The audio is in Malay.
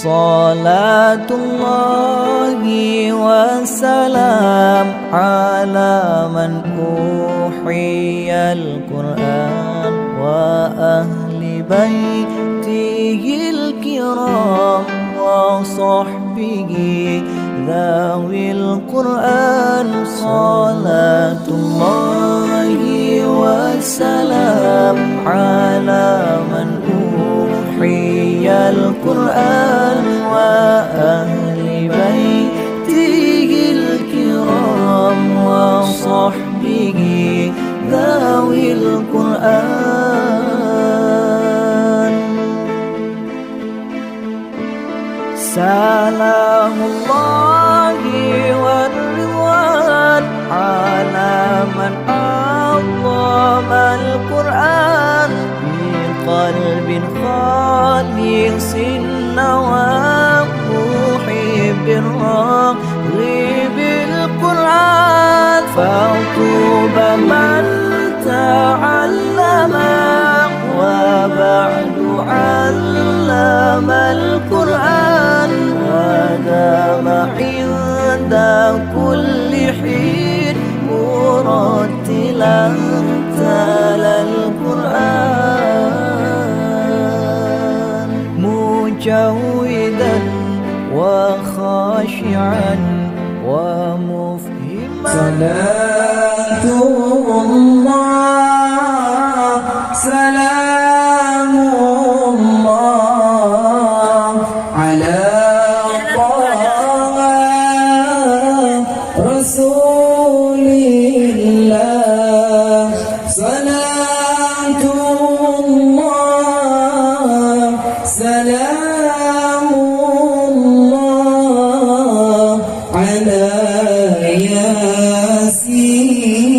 Salatullahi wassalam ala man uhiyal Qur'an wa ahli baitihil kiram wa sahbihi dhawil Qur'an. Salatullahi wassalam ala man uhiyal Qur'an wa ahli baitihil kiram wa sahbihi dhawil Qur'an. Salamullahi wa ridwan ala man a'zama al-Qur'an qalbin khalisin nawa muhibbir raghibil Qur'an. Fatuba man ta'allama wa ba'du 'allama al-Qur'an wa dama 'inda kulli hin murattilan talal Qur'an mujawidan wa khashi'an wa mufhiman. Salatullah salamullah ala taha rasulillah. Salatullah salamullah ala yasin